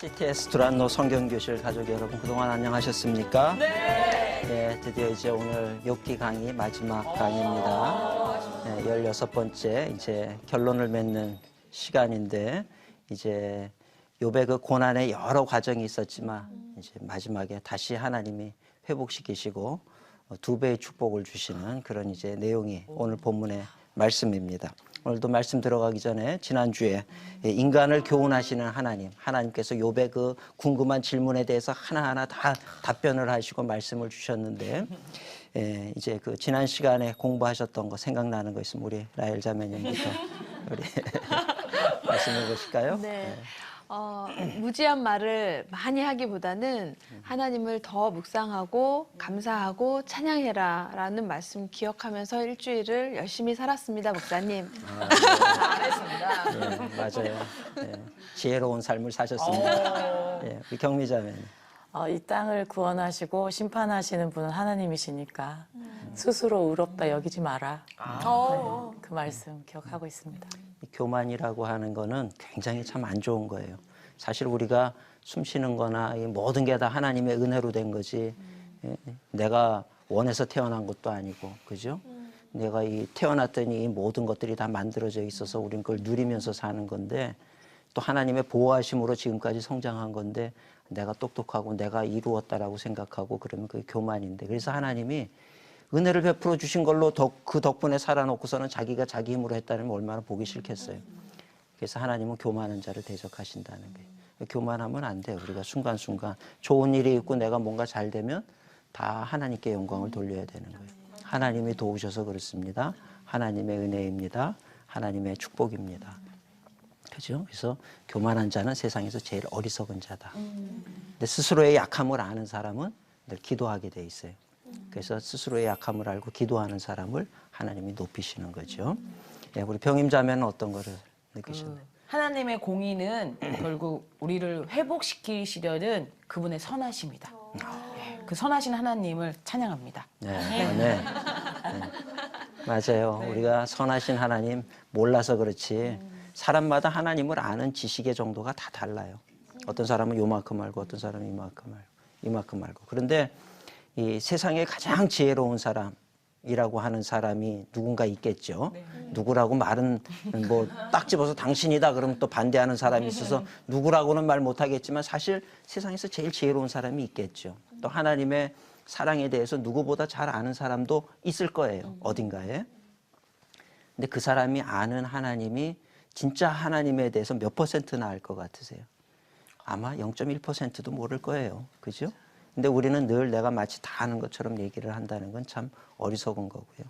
CTS 두란노 성경교실 가족 여러분, 그동안 안녕하셨습니까? 네. 네, 드디어 이제 오늘 욥기 강의 마지막 강의입니다. 네, 16번째 이제 결론을 맺는 시간인데, 이제 욥의 그 고난의 여러 과정이 있었지만 이제 마지막에 다시 하나님이 회복시키시고 두 배의 축복을 주시는 그런 이제 내용이 오늘 본문의 말씀입니다. 오늘도 말씀 들어가기 전에 지난주에 인간을 교훈하시는 하나님께서 욥의 그 궁금한 질문에 대해서 하나하나 다 답변을 하시고 말씀을 주셨는데, 이제 그 지난 시간에 공부하셨던 거 생각나는 거 있으면 우리 라헬 자매님부터 우리 말씀해 보실까요? 네. 무지한 말을 많이 하기보다는 하나님을 더 묵상하고 감사하고 찬양해라 라는 말씀 기억하면서 일주일을 열심히 살았습니다, 목사님. 잘했습니다. 네, 맞아요. 네, 지혜로운 삶을 사셨습니다. 네, 우리 경미 자매님. 이 땅을 구원하시고 심판하시는 분은 하나님이시니까 스스로 의롭다 여기지 마라. 네, 그 말씀 기억하고 있습니다. 교만이라고 하는 거는 굉장히 참 안 좋은 거예요. 사실 우리가 숨 쉬는 거나 이 모든 게 다 하나님의 은혜로 된 거지, 내가 원해서 태어난 것도 아니고, 그죠? 내가 이 태어났더니 이 모든 것들이 다 만들어져 있어서 우리는 그걸 누리면서 사는 건데, 또 하나님의 보호하심으로 지금까지 성장한 건데, 내가 똑똑하고 내가 이루었다라고 생각하고 그러면 그게 교만인데, 그래서 하나님이 은혜를 베풀어 주신 걸로 그 덕분에 살아놓고서는 자기가 자기 힘으로 했다는 건 얼마나 보기 싫겠어요. 그래서 하나님은 교만한 자를 대적하신다는 거예요. 교만하면 안 돼요. 우리가 순간순간 좋은 일이 있고 내가 뭔가 잘 되면 다 하나님께 영광을 돌려야 되는 거예요. 하나님이 도우셔서 그렇습니다. 하나님의 은혜입니다. 하나님의 축복입니다. 그죠? 그래서 교만한 자는 세상에서 제일 어리석은 자다. 근데 스스로의 약함을 아는 사람은 늘 기도하게 돼 있어요. 그래서 스스로의 약함을 알고 기도하는 사람을 하나님이 높이시는 거죠. 예, 우리 병임자매는 어떤 거를 느끼셨나요? 하나님의 공의는 결국 우리를 회복시키시려는 그분의 선하심이다. 그 선하신 하나님을 찬양합니다. 네. 네. 맞아요. 우리가 선하신 하나님 몰라서 그렇지, 사람마다 하나님을 아는 지식의 정도가 다 달라요. 어떤 사람은 요만큼 알고 어떤 사람은 이만큼 알고. 그런데 이 세상에 가장 지혜로운 사람이라고 하는 사람이 누군가 있겠죠. 누구라고 말은 뭐 딱 집어서 당신이다 그러면 또 반대하는 사람이 있어서 누구라고는 말 못하겠지만 사실 세상에서 제일 지혜로운 사람이 있겠죠. 또 하나님의 사랑에 대해서 누구보다 잘 아는 사람도 있을 거예요. 어딘가에. 근데 그 사람이 아는 하나님이 진짜 하나님에 대해서 몇 퍼센트나 알 것 같으세요? 아마 0.1%도 모를 거예요. 그죠? 근데 우리는 늘 내가 마치 다 아는 것처럼 얘기를 한다는 건 참 어리석은 거고요.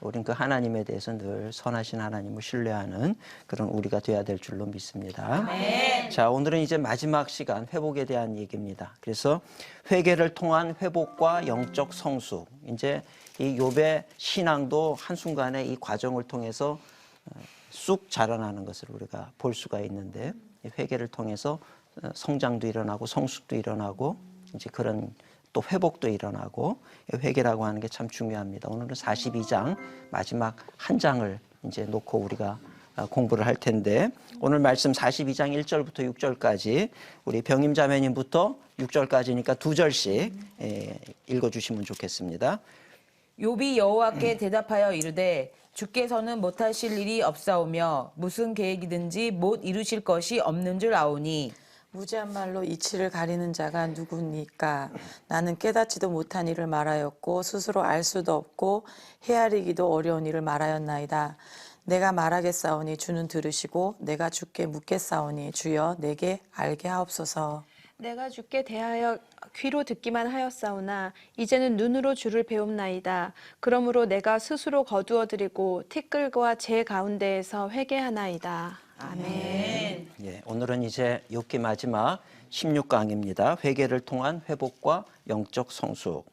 우린 그 하나님에 대해서 늘 선하신 하나님을 신뢰하는 그런 우리가 돼야 될 줄로 믿습니다. 네. 자, 오늘은 이제 마지막 시간 회복에 대한 얘기입니다. 그래서 회개를 통한 회복과 영적 성숙. 이제 이 욥의 신앙도 한순간에 이 과정을 통해서 쑥 자라나는 것을 우리가 볼 수가 있는데, 회개를 통해서 성장도 일어나고 성숙도 일어나고 이제 그런 또 회복도 일어나고, 회개라고 하는 게 참 중요합니다. 오늘은 42장 마지막 한 장을 이제 놓고 우리가 공부를 할 텐데, 오늘 말씀 42장 1절부터 6절까지 우리 병임 자매님부터 6절까지니까 두 절씩 읽어주시면 좋겠습니다. 욥이 여호와께 대답하여 이르되 주께서는 못하실 일이 없사오며 무슨 계획이든지 못 이루실 것이 없는 줄 아오니 무지한 말로 이치를 가리는 자가 누구니까? 나는 깨닫지도 못한 일을 말하였고 스스로 알 수도 없고 헤아리기도 어려운 일을 말하였나이다. 내가 말하겠사오니 주는 들으시고 내가 주께 묻겠사오니 주여 내게 알게 하옵소서. 내가 주께 대하여 귀로 듣기만 하였사오나 이제는 눈으로 주를 배움나이다. 그러므로 내가 스스로 거두어드리고 티끌과 재 가운데에서 회개하나이다. 아멘. 예, 오늘은 이제 욥기 마지막 16강입니다. 회개를 통한 회복과 영적 성숙.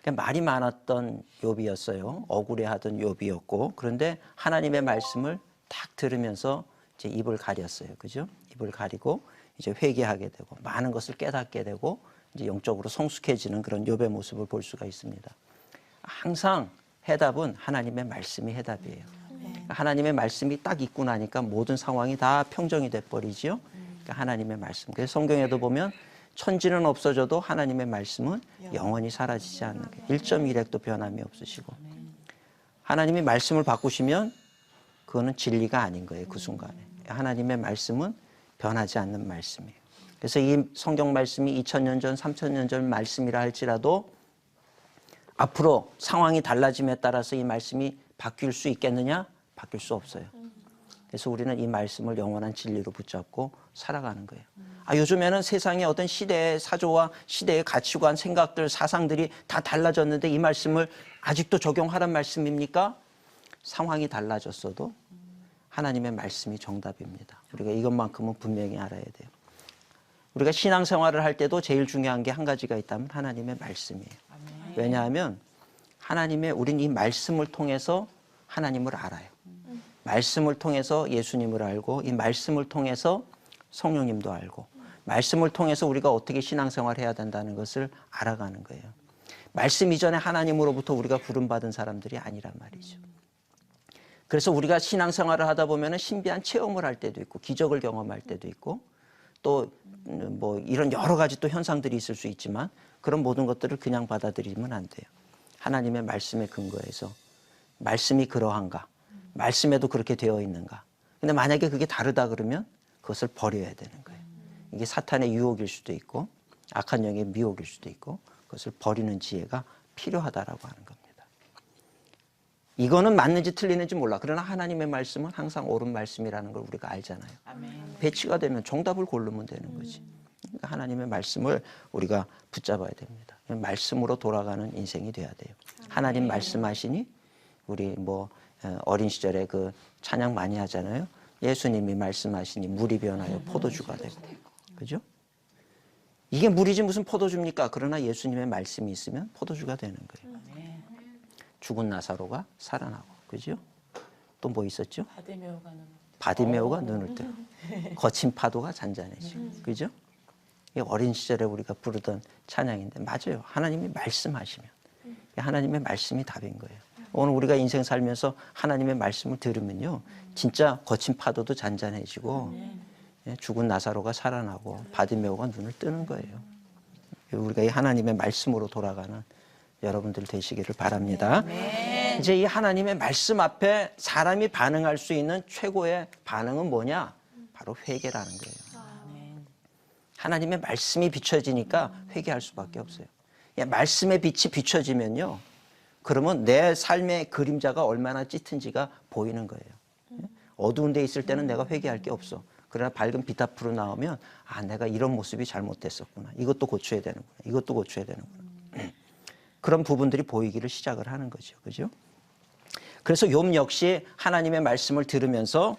그러니까 말이 많았던 욥이었어요. 억울해하던 욥이었고, 그런데 하나님의 말씀을 딱 들으면서 이제 입을 가렸어요. 그죠? 입을 가리고 이제 회개하게 되고 많은 것을 깨닫게 되고 이제 영적으로 성숙해지는 그런 욥의 모습을 볼 수가 있습니다. 항상 해답은 하나님의 말씀이 해답이에요. 하나님의 말씀이 딱 있고 나니까 모든 상황이 다 평정이 돼버리지요. 그러니까 하나님의 말씀. 그래서 성경에도 보면 천지는 없어져도 하나님의 말씀은 영원히 사라지지 않는 거예요. 1.1핵도 변함이 없으시고. 하나님이 말씀을 바꾸시면 그거는 진리가 아닌 거예요. 그 순간에. 하나님의 말씀은 변하지 않는 말씀이에요. 그래서 이 성경 말씀이 2000년 전, 3000년 전 말씀이라 할지라도 앞으로 상황이 달라짐에 따라서 이 말씀이 바뀔 수 있겠느냐? 바뀔 수 없어요. 그래서 우리는 이 말씀을 영원한 진리로 붙잡고 살아가는 거예요. 요즘에는 세상의 어떤 시대의 사조와 시대의 가치관, 생각들, 사상들이 다 달라졌는데 이 말씀을 아직도 적용하란 말씀입니까? 상황이 달라졌어도 하나님의 말씀이 정답입니다. 우리가 이것만큼은 분명히 알아야 돼요. 우리가 신앙생활을 할 때도 제일 중요한 게 한 가지가 있다면 하나님의 말씀이에요. 왜냐하면 우린 이 말씀을 통해서 하나님을 알아요. 말씀을 통해서 예수님을 알고 이 말씀을 통해서 성령님도 알고 말씀을 통해서 우리가 어떻게 신앙생활해야 된다는 것을 알아가는 거예요. 말씀 이전에 하나님으로부터 우리가 부름받은 사람들이 아니란 말이죠. 그래서 우리가 신앙생활을 하다 보면 신비한 체험을 할 때도 있고 기적을 경험할 때도 있고 또 뭐 이런 여러 가지 또 현상들이 있을 수 있지만 그런 모든 것들을 그냥 받아들이면 안 돼요. 하나님의 말씀에 근거해서 말씀이 그러한가? 말씀에도 그렇게 되어 있는가? 근데 만약에 그게 다르다 그러면 그것을 버려야 되는 거예요. 이게 사탄의 유혹일 수도 있고 악한 영의 미혹일 수도 있고 그것을 버리는 지혜가 필요하다라고 하는 겁니다. 이거는 맞는지 틀리는지 몰라. 그러나 하나님의 말씀은 항상 옳은 말씀이라는 걸 우리가 알잖아요. 배치가 되면 정답을 고르면 되는 거지. 그러니까 하나님의 말씀을 우리가 붙잡아야 됩니다. 말씀으로 돌아가는 인생이 돼야 돼요. 하나님 말씀하시니 우리 어린 시절에 그 찬양 많이 하잖아요. 예수님이 말씀하시니 물이 변하여 포도주가 되고. 그죠? 이게 물이지 무슨 포도주입니까? 그러나 예수님의 말씀이 있으면 포도주가 되는 거예요. 죽은 나사로가 살아나고. 그죠? 또 뭐 있었죠? 바디메오가 눈을 뜨고. 거친 파도가 잔잔해지고. 그죠? 이 어린 시절에 우리가 부르던 찬양인데 맞아요. 하나님이 말씀하시면 하나님의 말씀이 답인 거예요. 오늘 우리가 인생 살면서 하나님의 말씀을 들으면요. 진짜 거친 파도도 잔잔해지고 죽은 나사로가 살아나고 바디메오가 눈을 뜨는 거예요. 우리가 이 하나님의 말씀으로 돌아가는 여러분들 되시기를 바랍니다. 이제 이 하나님의 말씀 앞에 사람이 반응할 수 있는 최고의 반응은 뭐냐? 바로 회개라는 거예요. 하나님의 말씀이 비춰지니까 회개할 수밖에 없어요. 말씀의 빛이 비춰지면요. 그러면 내 삶의 그림자가 얼마나 짙은지가 보이는 거예요. 어두운 데 있을 때는 내가 회개할 게 없어. 그러나 밝은 빛 앞으로 나오면 내가 이런 모습이 잘못됐었구나. 이것도 고쳐야 되는구나. 이것도 고쳐야 되는구나. 그런 부분들이 보이기를 시작을 하는 거죠. 그죠? 그래서 욥 역시 하나님의 말씀을 들으면서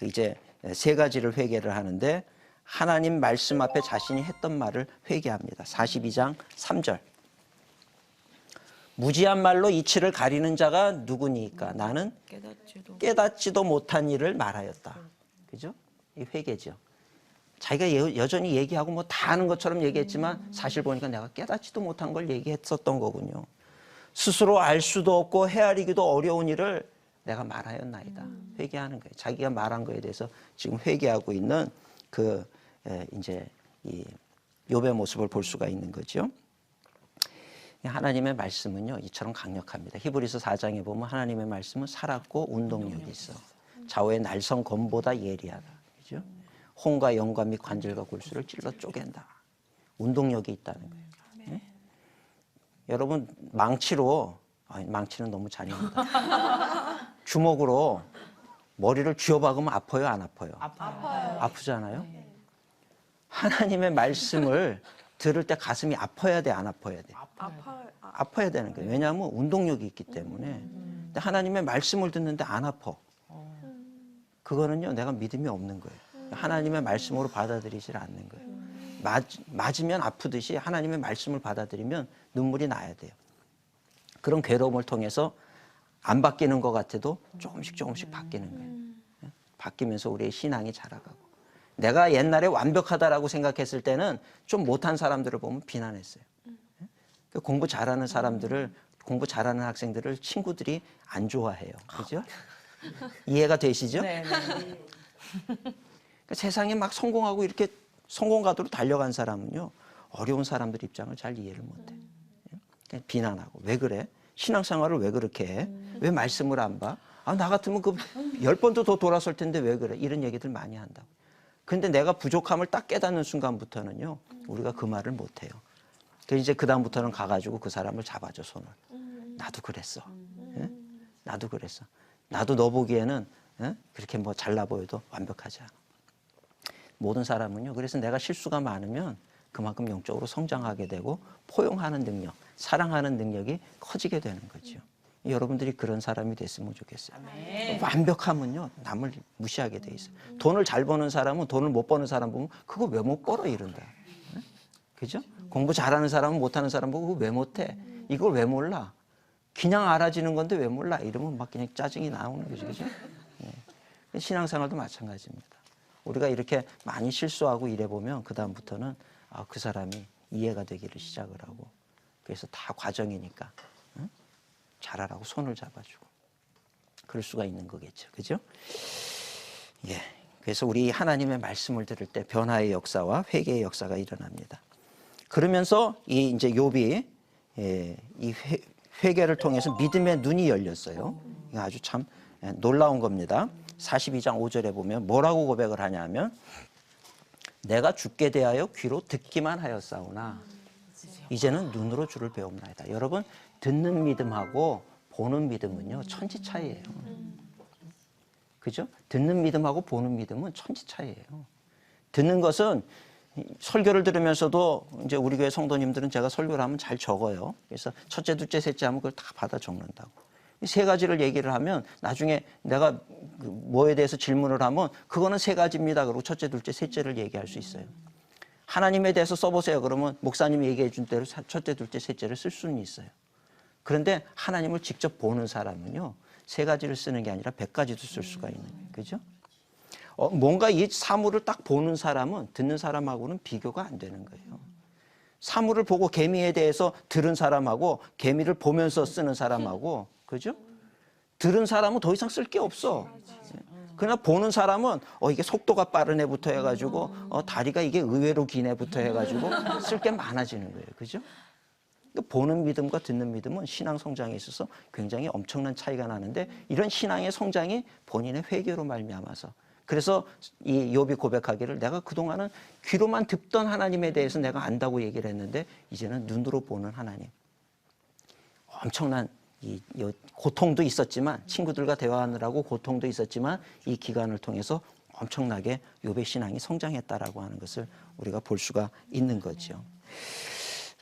이제 세 가지를 회개를 하는데 하나님 말씀 앞에 자신이 했던 말을 회개합니다. 42장 3절. 무지한 말로 이치를 가리는 자가 누구니까? 나는 깨닫지도 못한 일을 말하였다. 그죠? 이 회개죠. 자기가 여전히 얘기하고 뭐 다 아는 것처럼 얘기했지만 사실 보니까 내가 깨닫지도 못한 걸 얘기했었던 거군요. 스스로 알 수도 없고 헤아리기도 어려운 일을 내가 말하였나이다. 회개하는 거예요. 자기가 말한 거에 대해서 지금 회개하고 있는 이제 이 욥의 모습을 볼 수가 있는 거죠. 하나님의 말씀은요, 이처럼 강력합니다. 히브리서 4장에 보면 하나님의 말씀은 살았고 운동력이 있어. 좌우의 날선 검보다 예리하다. 그죠? 홍과 영과 및 관절과 골수를 찔러 쪼갠다. 운동력이 있다는 거예요. 네? 여러분 망치는 너무 잔인하다. 주먹으로 머리를 쥐어박으면 아파요, 안 아파요? 아프잖아요. 하나님의 말씀을 들을 때 가슴이 아파야 돼, 안 아파야 돼? 아파야 되는 거예요. 왜냐하면 운동력이 있기 때문에. 근데 하나님의 말씀을 듣는데 안 아파. 그거는요, 내가 믿음이 없는 거예요. 하나님의 말씀으로 받아들이질 않는 거예요. 맞으면 아프듯이 하나님의 말씀을 받아들이면 눈물이 나야 돼요. 그런 괴로움을 통해서 안 바뀌는 것 같아도 조금씩 바뀌는 거예요. 바뀌면서 우리의 신앙이 자라가고. 내가 옛날에 완벽하다라고 생각했을 때는 좀 못한 사람들을 보면 비난했어요. 공부 잘하는 사람들을, 공부 잘하는 학생들을 친구들이 안 좋아해요. 그죠? 이해가 되시죠? 네. 그러니까 세상에 막 성공하고 이렇게 성공가도로 달려간 사람은요, 어려운 사람들 입장을 잘 이해를 못해. 그냥 비난하고, 왜 그래? 신앙생활을 왜 그렇게 해? 왜 말씀을 안 봐? 아, 나 같으면 그 10번도 더 돌아설 텐데 왜 그래? 이런 얘기들 많이 한다고. 근데 내가 부족함을 딱 깨닫는 순간부터는요, 우리가 그 말을 못 해요. 그래서 이제 그다음부터는 가가지고 그 사람을 잡아줘, 손을. 나도 그랬어. 예? 나도 그랬어. 나도 너 보기에는 그렇게 뭐 잘나 보여도 완벽하지 않아. 모든 사람은요. 그래서 내가 실수가 많으면 그만큼 영적으로 성장하게 되고 포용하는 능력, 사랑하는 능력이 커지게 되는 거죠. 여러분들이 그런 사람이 됐으면 좋겠어요. 완벽하면요. 남을 무시하게 돼 있어요. 돈을 잘 버는 사람은 돈을 못 버는 사람 보면 그거 왜 못 벌어 이런다. 그죠? 공부 잘하는 사람은 못하는 사람 보고 그거 왜 못해? 이걸 왜 몰라? 그냥 알아지는 건데 왜 몰라? 이러면 막 그냥 짜증이 나오는 거죠. 그죠? 예. 신앙생활도 마찬가지입니다. 우리가 이렇게 많이 실수하고 이래 보면 그다음부터는 그 사람이 이해가 되기를 시작을 하고 그래서 다 과정이니까 잘하라고 손을 잡아주고 그럴 수가 있는 거겠죠. 그죠? 예. 그래서 우리 하나님의 말씀을 들을 때 변화의 역사와 회개의 역사가 일어납니다. 그러면서 이제 욥이 이 회개를 통해서 믿음의 눈이 열렸어요. 이거 아주 참 놀라운 겁니다. 42장 5절에 보면 뭐라고 고백을 하냐면 내가 주께 대하여 귀로 듣기만 하였사오나 이제는 눈으로 주를 배웁나이다. 여러분 듣는 믿음하고 보는 믿음은요 천지 차이예요. 그죠? 듣는 믿음하고 보는 믿음은 천지 차이예요. 듣는 것은 설교를 들으면서도 이제 우리 교회 성도님들은 제가 설교를 하면 잘 적어요. 그래서 첫째, 둘째, 셋째 하면 그걸 다 받아 적는다고. 이 세 가지를 얘기를 하면 나중에 내가 뭐에 대해서 질문을 하면 그거는 세 가지입니다. 그리고 첫째, 둘째, 셋째를 얘기할 수 있어요. 하나님에 대해서 써보세요. 그러면 목사님이 얘기해 준 대로 첫째, 둘째, 셋째를 쓸 수는 있어요. 그런데 하나님을 직접 보는 사람은요. 세 가지를 쓰는 게 아니라 100가지도 쓸 수가 있는 거예요. 그죠? 뭔가 이 사물을 딱 보는 사람은 듣는 사람하고는 비교가 안 되는 거예요. 사물을 보고 개미에 대해서 들은 사람하고 개미를 보면서 쓰는 사람하고 그죠? 들은 사람은 더 이상 쓸 게 없어. 그러나 보는 사람은 이게 속도가 빠른 애부터 해가지고 다리가 이게 의외로 긴 애부터 해가지고 쓸 게 많아지는 거예요. 그죠? 보는 믿음과 듣는 믿음은 신앙 성장에 있어서 굉장히 엄청난 차이가 나는데 이런 신앙의 성장이 본인의 회개로 말미암아서 그래서 이 욥이 고백하기를 내가 그동안은 귀로만 듣던 하나님에 대해서 내가 안다고 얘기를 했는데 이제는 눈으로 보는 하나님. 엄청난 이 고통도 있었지만 친구들과 대화하느라고 고통도 있었지만 이 기간을 통해서 엄청나게 욥의 신앙이 성장했다라고 하는 것을 우리가 볼 수가 있는 거죠.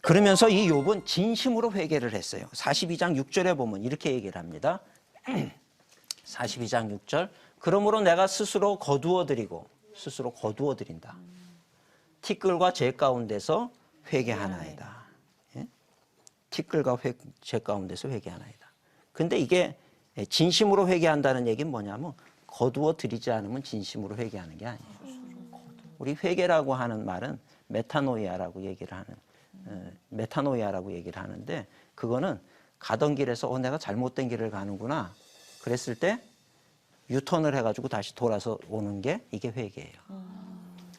그러면서 이 욥은 진심으로 회개를 했어요. 42장 6절에 보면 이렇게 얘기를 합니다. 42장 6절 그러므로 내가 스스로 거두어드린다. 티끌과 재 가운데서 회개하나이다. 예? 티끌과 재 가운데서 회개하나이다. 근데 이게 진심으로 회개한다는 얘기는 뭐냐면 거두어드리지 않으면 진심으로 회개하는 게 아니에요. 우리 회개라고 하는 말은 메타노이아라고 얘기를 하는데 그거는 가던 길에서 내가 잘못된 길을 가는구나. 그랬을 때 유턴을 해가지고 다시 돌아서 오는 게 이게 회개예요.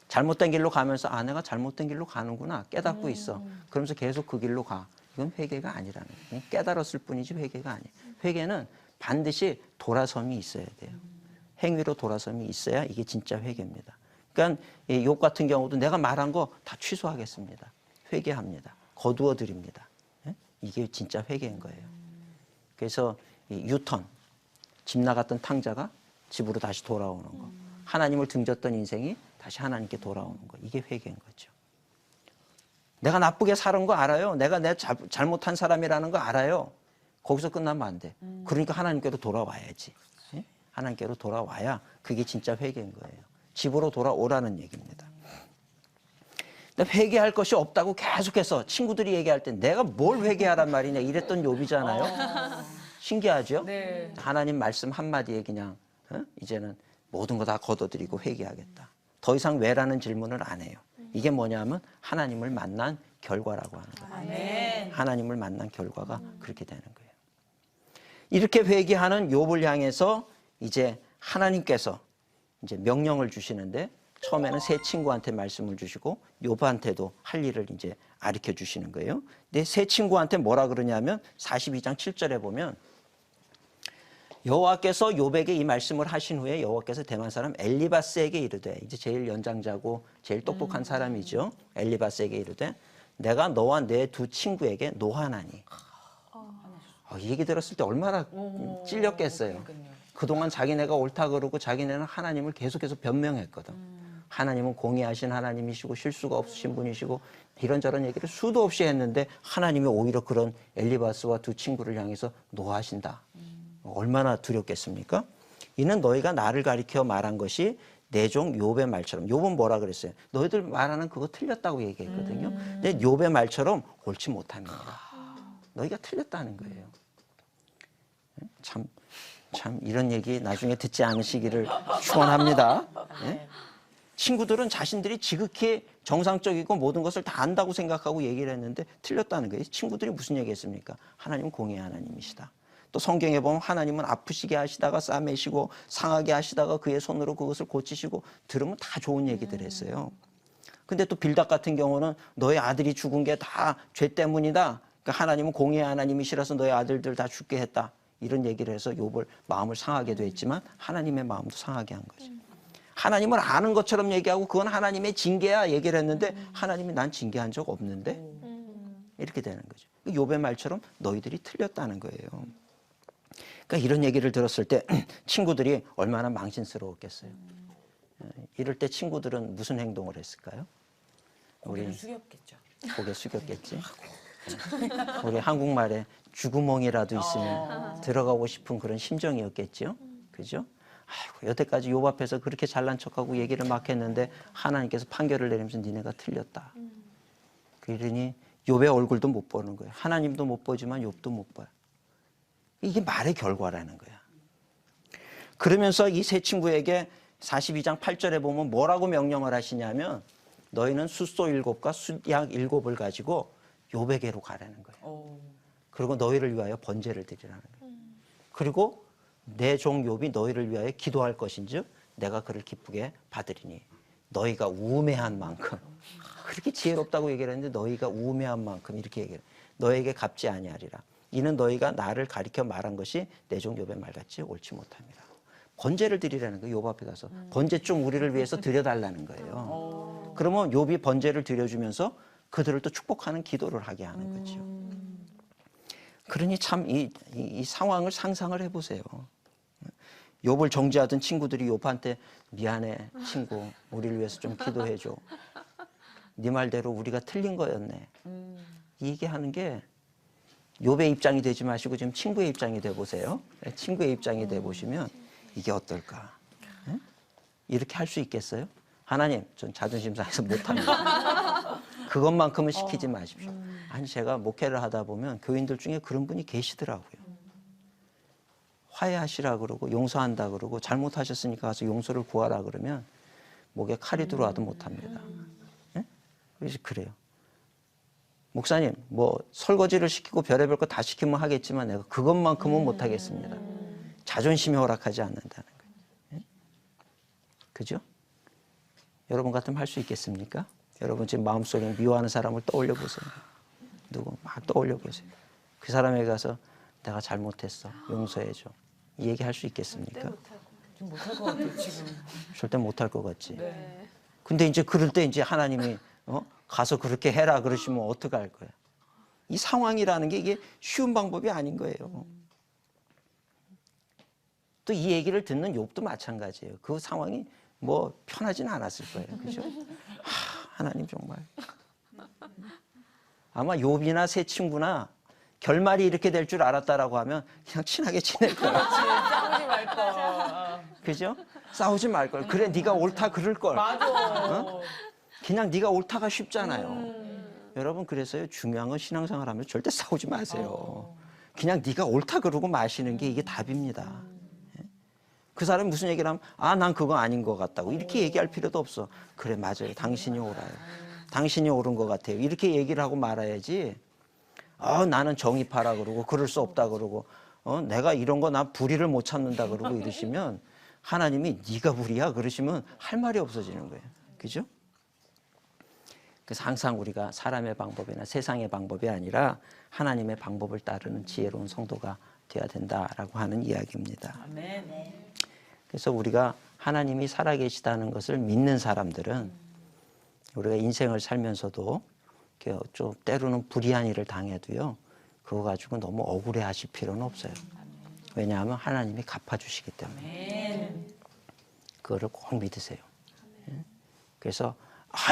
잘못된 길로 가면서 내가 잘못된 길로 가는구나 깨닫고 있어. 그러면서 계속 그 길로 가. 이건 회개가 아니라는 거예요. 깨달았을 뿐이지 회개가 아니에요. 회개는 반드시 돌아섬이 있어야 돼요. 행위로 돌아섬이 있어야 이게 진짜 회개입니다. 그러니까 욥 같은 경우도 내가 말한 거 다 취소하겠습니다. 회개합니다. 거두어 드립니다. 이게 진짜 회개인 거예요. 그래서 이 유턴, 집 나갔던 탕자가 집으로 다시 돌아오는 거. 하나님을 등졌던 인생이 다시 하나님께 돌아오는 거. 이게 회개인 거죠. 내가 나쁘게 살은 거 알아요. 내가 잘못한 사람이라는 거 알아요. 거기서 끝나면 안 돼. 그러니까 하나님께로 돌아와야지. 하나님께로 돌아와야 그게 진짜 회개인 거예요. 집으로 돌아오라는 얘기입니다. 근데 회개할 것이 없다고 계속해서 친구들이 얘기할 때 내가 뭘 회개하란 말이냐 이랬던 욥이잖아요. 신기하죠? 네. 하나님 말씀 한마디에 그냥 이제는 모든 거 다 걷어들이고 회개하겠다. 더 이상 왜라는 질문을 안 해요. 이게 뭐냐면 하나님을 만난 결과라고 하는 거예요. 아멘. 하나님을 만난 결과가 그렇게 되는 거예요. 이렇게 회개하는 욥을 향해서 이제 하나님께서 이제 명령을 주시는데 처음에는 세 친구한테 말씀을 주시고 욥한테도 할 일을 이제 가르쳐 주시는 거예요. 근데 세 친구한테 뭐라 그러냐면 42장 7절에 보면 여호와께서 욥에게 이 말씀을 하신 후에 여호와께서 대만 사람 엘리바스에게 이르되, 이제 제일 연장자고 제일 똑똑한 사람이죠. 엘리바스에게 이르되 내가 너와 내 두 친구에게 노하나니. 이 얘기 들었을 때 얼마나 찔렸겠어요. 그동안 자기네가 옳다 그러고 자기네는 하나님을 계속해서 변명했거든. 하나님은 공의하신 하나님이시고 실수가 없으신 분이시고 이런저런 얘기를 수도 없이 했는데 하나님이 오히려 그런 엘리바스와 두 친구를 향해서 노하신다. 얼마나 두렵겠습니까? 이는 너희가 나를 가리켜 말한 것이 내 종 욥의 말처럼. 욥은 뭐라 그랬어요? 너희들 말하는 그거 틀렸다고 얘기했거든요. 근데 욥의 말처럼 옳지 못합니다. 너희가 틀렸다는 거예요. 참 이런 얘기 나중에 듣지 않으시기를 축원합니다. 예? 친구들은 자신들이 지극히 정상적이고 모든 것을 다 안다고 생각하고 얘기를 했는데 틀렸다는 거예요. 친구들이 무슨 얘기했습니까? 하나님은 공의의 하나님이시다. 또 성경에 보면 하나님은 아프시게 하시다가 싸매시고 상하게 하시다가 그의 손으로 그것을 고치시고, 들으면 다 좋은 얘기들 했어요. 근데 또 빌닷 같은 경우는 너의 아들이 죽은 게 다 죄 때문이다. 그러니까 하나님은 공의의 하나님이시라서 너의 아들들 다 죽게 했다. 이런 얘기를 해서 욥을 마음을 상하게도 했지만 하나님의 마음도 상하게 한 거죠. 하나님을 아는 것처럼 얘기하고 그건 하나님의 징계야 얘기를 했는데 하나님이 난 징계한 적 없는데 이렇게 되는 거죠. 욥의 말처럼 너희들이 틀렸다는 거예요. 그러니까 이런 얘기를 들었을 때 친구들이 얼마나 망신스러웠겠어요. 이럴 때 친구들은 무슨 행동을 했을까요? 고개를 숙였겠죠. 고개 숙였겠지. 우리 한국말에 쥐구멍이라도 있으면 들어가고 싶은 그런 심정이었겠죠. 그죠? 아이고, 여태까지 욥 앞에서 그렇게 잘난 척하고 얘기를 막 했는데 하나님께서 판결을 내리면서 니네가 틀렸다. 그러니 욥의 얼굴도 못 보는 거예요. 하나님도 못 보지만 욥도 못 봐요. 이게 말의 결과라는 거야. 그러면서 이 세 친구에게 42장 8절에 보면 뭐라고 명령을 하시냐면 너희는 숫소 7과 숫약 7을 가지고 욥에게로 가라는 거예요. 그리고 너희를 위하여 번제를 드리라는 거예요. 그리고 내 종 욥이 너희를 위하여 기도할 것인즉 내가 그를 기쁘게 받으리니 너희가 우매한 만큼, 그렇게 지혜롭다고 얘기를 했는데 너희가 우매한 만큼 이렇게 얘기해요. 너에게 갚지 아니하리라. 이는 너희가 나를 가리켜 말한 것이 내 종 욥의 말같이 옳지 못함이라. 번제를 드리라는 거예요. 욥 앞에 가서 번제 좀 우리를 위해서 드려달라는 거예요. 그러면 욥이 번제를 드려주면서 그들을 또 축복하는 기도를 하게 하는 거죠. 그러니 참 이 상황을 상상을 해보세요. 욥을 정죄하던 친구들이 욥한테 미안해 친구, 우리를 위해서 좀 기도해줘. 네 말대로 우리가 틀린 거였네. 이 얘기하는 게 욥의 입장이 되지 마시고 지금 친구의 입장이 돼 보세요. 친구의 입장이 돼 보시면 이게 어떨까? 네? 이렇게 할 수 있겠어요? 하나님, 전 자존심 상해서 못합니다. 그것만큼은 시키지 마십시오. 아니, 제가 목회를 하다 보면 교인들 중에 그런 분이 계시더라고요. 화해하시라 그러고 용서한다 그러고 잘못하셨으니까 가서 용서를 구하라 그러면 목에 칼이 들어와도 못합니다. 네? 그래서 그래요. 목사님, 뭐 설거지를 시키고 별의별 거 다 시키면 하겠지만 내가 그것만큼은 못하겠습니다. 자존심이 허락하지 않는다는 거예요. 네? 그죠? 여러분 같으면 할 수 있겠습니까? 여러분 지금 마음속에 미워하는 사람을 떠올려 보세요. 누구 막 떠올려 보세요. 그 사람에게 가서 내가 잘못했어, 용서해줘. 이 얘기 할 수 있겠습니까? 좀 못할 것 같아요, 지금. 절대 못할 것 같지. 네. 근데 이제 그럴 때 이제 하나님이 가서 그렇게 해라 그러시면 어떡할 거야? 이 상황이라는 게 이게 쉬운 방법이 아닌 거예요. 또 이 얘기를 듣는 욥도 마찬가지예요. 그 상황이 뭐 편하지는 않았을 거예요. 그죠? 하나님 정말. 아마 욥이나 세 친구나 결말이 이렇게 될 줄 알았다라고 하면 그냥 친하게 지낼 거예요. 싸우지 말 거. 그죠? 싸우지 말 걸. 그래, 네가 옳다 그럴 걸. 맞아. 그냥 네가 옳다가 쉽잖아요. 여러분, 그래서요, 중요한 건 신앙생활 하면서 절대 싸우지 마세요. 그냥 네가 옳다 그러고 마시는 게 이게 답입니다. 그 사람이 무슨 얘기를 하면 난 그거 아닌 것 같다고 이렇게 얘기할 필요도 없어. 그래, 맞아요. 당신이 옳아요. 당신이 옳은 것 같아요. 이렇게 얘기를 하고 말아야지. 나는 정의파라 그러고 그럴 수 없다 그러고 내가 이런 거 나 불의를 못 찾는다 그러고 이러시면 하나님이 네가 불이야 그러시면 할 말이 없어지는 거예요. 그죠? 그래서 항상 우리가 사람의 방법이나 세상의 방법이 아니라 하나님의 방법을 따르는 지혜로운 성도가 되어야 된다라고 하는 이야기입니다. 아멘. 그래서 우리가 하나님이 살아계시다는 것을 믿는 사람들은 우리가 인생을 살면서도 좀 때로는 불의한 일을 당해도요, 그거 가지고 너무 억울해하실 필요는 없어요. 왜냐하면 하나님이 갚아주시기 때문에. 그거를 꼭 믿으세요. 그래서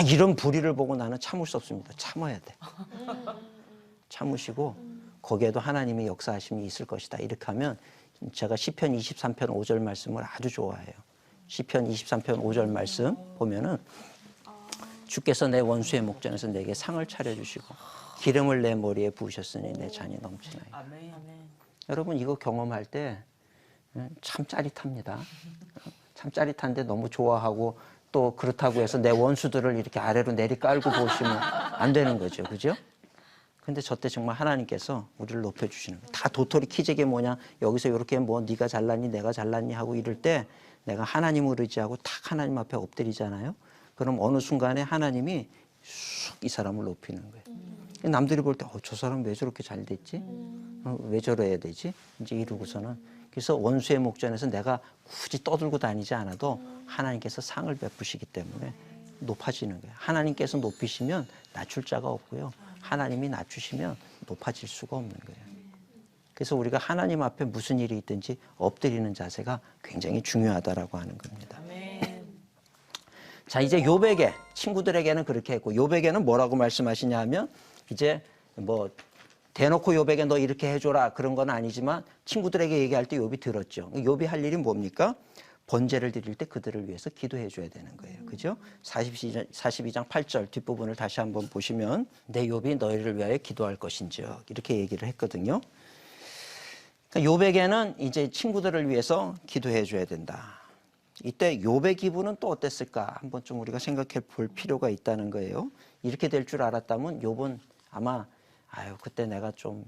이런 불의를 보고 나는 참을 수 없습니다. 참아야 돼. 참으시고 거기에도 하나님의 역사하심이 있을 것이다. 이렇게 하면 제가 시편 23편 5절 말씀을 아주 좋아해요. 시편 23편 5절 말씀 보면은 주께서 내 원수의 목전에서 내게 상을 차려주시고 기름을 내 머리에 부으셨으니 내 잔이 넘치나이다. 아멘. 여러분 이거 경험할 때 참 짜릿합니다. 참 짜릿한데 너무 좋아하고 또 그렇다고 해서 내 원수들을 이렇게 아래로 내리깔고 보시면 안 되는 거죠. 그죠? 근데 저 때 정말 하나님께서 우리를 높여주시는 거예요. 다 도토리 키재기 모양 여기서 이렇게 뭐 네가 잘났니 내가 잘났니 하고 이럴 때 내가 하나님을 의지하고 탁 하나님 앞에 엎드리잖아요. 그럼 어느 순간에 하나님이 쑥 이 사람을 높이는 거예요. 남들이 볼 때 저 사람 왜 저렇게 잘 됐지? 왜 저래야 되지? 이제 이러고서는 그래서 원수의 목전에서 내가 굳이 떠들고 다니지 않아도 하나님께서 상을 베푸시기 때문에 높아지는 거예요. 하나님께서 높이시면 낮출 자가 없고요. 하나님이 낮추시면 높아질 수가 없는 거예요. 그래서 우리가 하나님 앞에 무슨 일이 있든지 엎드리는 자세가 굉장히 중요하다라고 하는 겁니다. 자, 이제 욥에게 친구들에게는 그렇게 했고 욥에게는 뭐라고 말씀하시냐 하면 이제 뭐 대놓고 욥에게 너 이렇게 해줘라 그런 건 아니지만 친구들에게 얘기할 때 욥이 들었죠. 욥이 할 일이 뭡니까? 번제를 드릴 때 그들을 위해서 기도해 줘야 되는 거예요. 그죠? 42장 8절 뒷부분을 다시 한번 보시면 내 욥이 너희를 위하여 기도할 것인지요. 이렇게 얘기를 했거든요. 그러니까 욥에게는 이제 친구들을 위해서 기도해 줘야 된다. 이때 욥의 기분은 또 어땠을까? 한번 좀 우리가 생각해 볼 필요가 있다는 거예요. 이렇게 될 줄 알았다면 욥은 아마 그때 내가 좀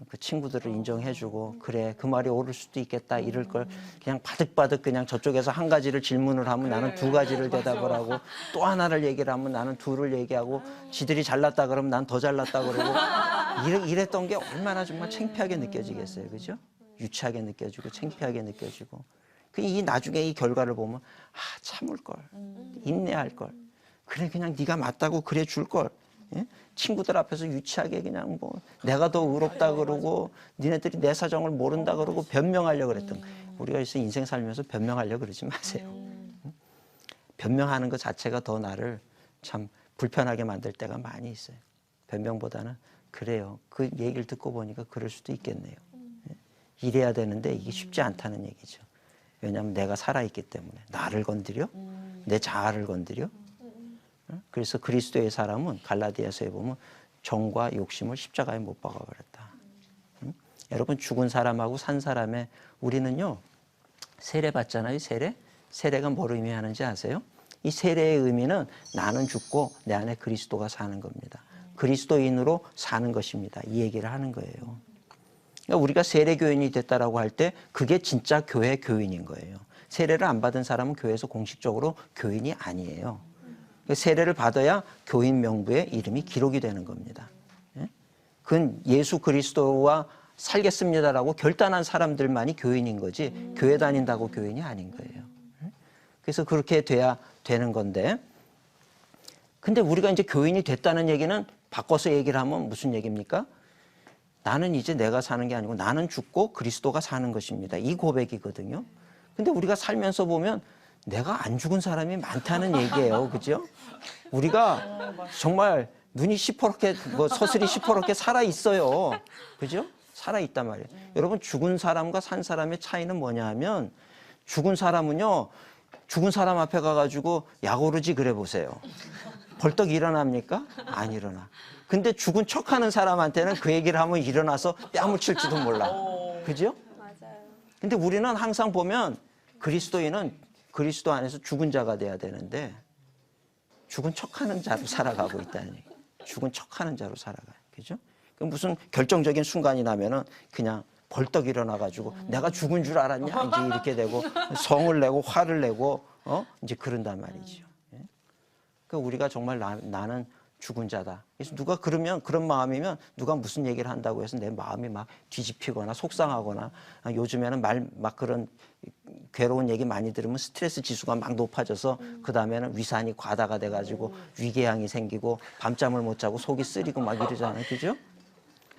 그 친구들을 인정해주고 그래 그 말이 옳을 수도 있겠다 이럴 걸 그냥 바득바득 그냥 저쪽에서 한 가지를 질문을 하면 나는 두 가지를 대답을 하고 또 하나를 얘기를 하면 나는 둘을 얘기하고 지들이 잘났다 그러면 난 더 잘났다 그러고 이랬던 게 얼마나 정말 창피하게 느껴지겠어요. 그죠? 유치하게 느껴지고 창피하게 느껴지고 이 나중에 이 결과를 보면 참을 걸 인내할 걸 그래 그냥 네가 맞다고 그래 줄 걸 예? 친구들 앞에서 유치하게 그냥 뭐 내가 더 의롭다 그러고 니네들이 내 사정을 모른다 그러고 변명하려고 그랬던 우리가 그래서 인생 살면서 변명하려고 그러지 마세요. 변명하는 것 자체가 더 나를 참 불편하게 만들 때가 많이 있어요. 변명보다는 그래요. 그 얘기를 듣고 보니까 그럴 수도 있겠네요. 이래야 되는데 이게 쉽지 않다는 얘기죠. 왜냐하면 내가 살아있기 때문에 나를 건드려? 내 자아를 건드려? 그래서 그리스도의 사람은 갈라디아서에 보면 정과 욕심을 십자가에 못 박아버렸다. 여러분 죽은 사람하고 산 사람의 우리는요 세례 받잖아요. 세례가 뭘 의미하는지 아세요? 이 세례의 의미는 나는 죽고 내 안에 그리스도가 사는 겁니다. 그리스도인으로 사는 것입니다. 이 얘기를 하는 거예요. 그러니까 우리가 세례교인이 됐다라고 할 때 그게 진짜 교회 교인인 거예요. 세례를 안 받은 사람은 교회에서 공식적으로 교인이 아니에요. 세례를 받아야 교인 명부에 이름이 기록이 되는 겁니다. 그건 예수 그리스도와 살겠습니다라고 결단한 사람들만이 교인인 거지 교회 다닌다고 교인이 아닌 거예요. 그래서 그렇게 돼야 되는 건데 근데 우리가 이제 교인이 됐다는 얘기는 바꿔서 얘기를 하면 무슨 얘기입니까? 나는 이제 내가 사는 게 아니고 나는 죽고 그리스도가 사는 것입니다. 이 고백이거든요. 근데 우리가 살면서 보면 내가 안 죽은 사람이 많다는 얘기예요. 그죠? 우리가 정말 눈이 시퍼렇게 서슬이 시퍼렇게 살아 있어요. 그죠? 살아 있단 말이에요. 여러분 죽은 사람과 산 사람의 차이는 뭐냐 하면 죽은 사람은요. 죽은 사람 앞에 가가지고 약오르지 그래 보세요. 벌떡 일어납니까? 안 일어나. 근데 죽은 척하는 사람한테는 그 얘기를 하면 일어나서 뺨을 칠지도 몰라. 그죠? 맞아요. 근데 우리는 항상 보면 그리스도인은 그리스도 안에서 죽은 자가 돼야 되는데 죽은 척하는 자로 살아가고 있다는 얘기예요. 죽은 척하는 자로 살아가요. 그죠? 무슨 결정적인 순간이 나면은 그냥 벌떡 일어나가지고 내가 죽은 줄 알았냐 이제 이렇게 되고 성을 내고 화를 내고 이제 그런단 말이죠. 예? 그러니까 우리가 정말 나는 죽은 자다. 그래서 누가 그러면 그런 마음이면 누가 무슨 얘기를 한다고 해서 내 마음이 막 뒤집히거나 속상하거나 요즘에는 막 그런 괴로운 얘기 많이 들으면 스트레스 지수가 막 높아져서 그 다음에는 위산이 과다가 돼가지고 위궤양이 생기고 밤잠을 못 자고 속이 쓰리고 막 이러잖아요. 그죠?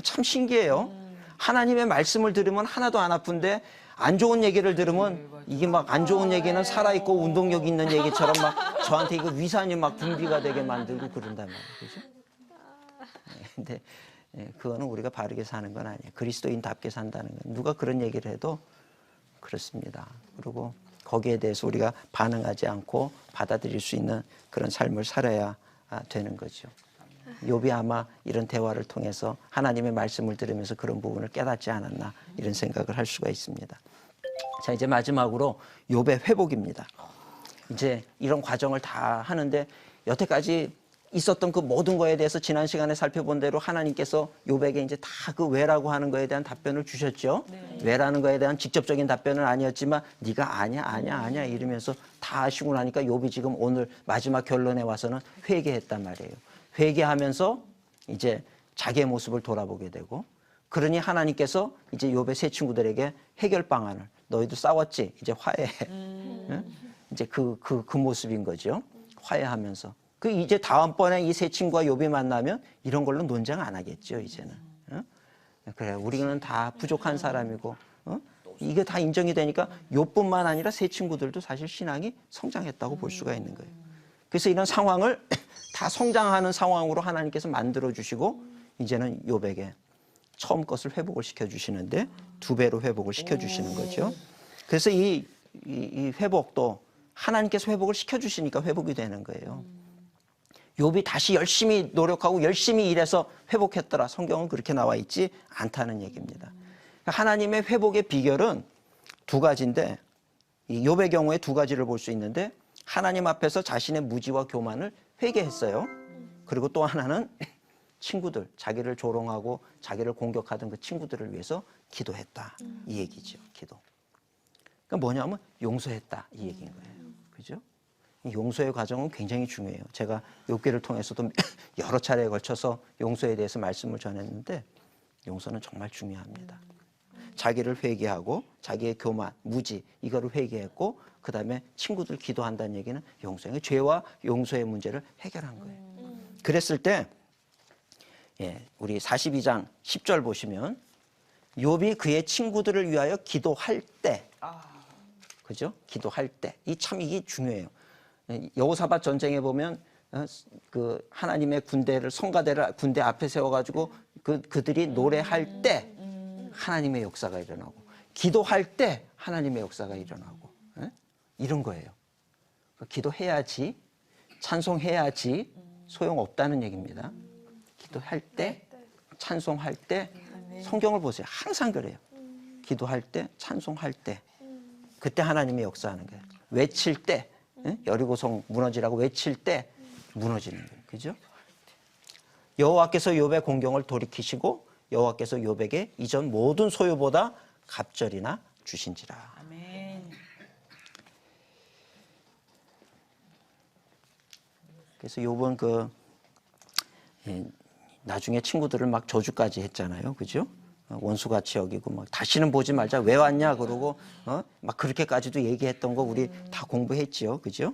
참 신기해요. 하나님의 말씀을 들으면 하나도 안 아픈데 안 좋은 얘기를 들으면 이게 막 안 좋은 얘기는 살아있고 운동력 있는 얘기처럼 막 저한테 이거 위산이 막 분비가 되게 만들고 그런단 말이에요. 그죠? 근데 그거는 우리가 바르게 사는 건 아니에요. 그리스도인답게 산다는 건 누가 그런 얘기를 해도 그렇습니다. 그리고 거기에 대해서 우리가 반응하지 않고 받아들일 수 있는 그런 삶을 살아야 되는 거죠. 욥이 아마 이런 대화를 통해서 하나님의 말씀을 들으면서 그런 부분을 깨닫지 않았나 이런 생각을 할 수가 있습니다. 자, 이제 마지막으로 욥의 회복입니다. 이제 이런 과정을 다 하는데 여태까지 있었던 그 모든 거에 대해서 지난 시간에 살펴본 대로 하나님께서 욥에게 이제 다 그 왜라고 하는 거에 대한 답변을 주셨죠. 왜라는 거에 대한 직접적인 답변은 아니었지만 네가 아냐 이러면서 다 하시고 나니까 욥이 지금 오늘 마지막 결론에 와서는 회개했단 말이에요. 회개하면서 이제 자기의 모습을 돌아보게 되고 그러니 하나님께서 이제 욥의 세 친구들에게 해결 방안을 너희도 싸웠지 이제 화해해. 응? 이제 그 모습인 거죠. 화해하면서. 그 이제 다음번에 이 세 친구와 욥이 만나면 이런 걸로 논쟁 안 하겠죠, 이제는. 어? 그래, 우리는 다 부족한 사람이고, 이게 다 인정이 되니까 욥뿐만 아니라 세 친구들도 사실 신앙이 성장했다고 볼 수가 있는 거예요. 그래서 이런 상황을 다 성장하는 상황으로 하나님께서 만들어 주시고, 이제는 욥에게 처음 것을 회복을 시켜 주시는데 2배로 회복을 시켜 주시는 거죠. 그래서 이 회복도 하나님께서 회복을 시켜 주시니까 회복이 되는 거예요. 욥이 다시 열심히 노력하고 열심히 일해서 회복했더라. 성경은 그렇게 나와 있지 않다는 얘기입니다. 하나님의 회복의 비결은 2가지인데 이 욥의 경우에 2가지를 볼 수 있는데 하나님 앞에서 자신의 무지와 교만을 회개했어요. 그리고 또 하나는 친구들, 자기를 조롱하고 자기를 공격하던 그 친구들을 위해서 기도했다. 이 얘기죠. 기도. 그러니까 뭐냐면 용서했다. 이 얘기인 거예요. 그죠? 용서의 과정은 굉장히 중요해요. 제가 욥기를 통해서도 여러 차례에 걸쳐서 용서에 대해서 말씀을 전했는데 용서는 정말 중요합니다. 자기를 회개하고 자기의 교만, 무지 이거를 회개했고 그 다음에 친구들 기도한다는 얘기는 용서의 죄와 용서의 문제를 해결한 거예요. 그랬을 때 우리 42장 10절 보시면 욥이 그의 친구들을 위하여 기도할 때 그죠? 기도할 때 이게 중요해요. 여호사밧 전쟁에 보면 그 하나님의 성가대를 군대 앞에 세워가지고 그들이 노래할 때 하나님의 역사가 일어나고 기도할 때 하나님의 역사가 일어나고 이런 거예요. 기도해야지 찬송해야지 소용없다는 얘기입니다. 기도할 때 찬송할 때 성경을 보세요. 항상 그래요. 기도할 때 찬송할 때 그때 하나님의 역사하는 거예요. 외칠 때 여리고성 무너지라고 외칠 때 무너지는 거예요. 그죠? 여호와께서 욥의 공경을 돌이키시고 여호와께서 욥에게 이전 모든 소유보다 갑절이나 주신지라. 아멘. 그래서 욥은 나중에 친구들을 막 저주까지 했잖아요. 그죠? 원수같이 여기고 막 다시는 보지 말자. 왜 왔냐 그러고 막 그렇게까지도 얘기했던 거 우리 다 공부했지요. 그죠?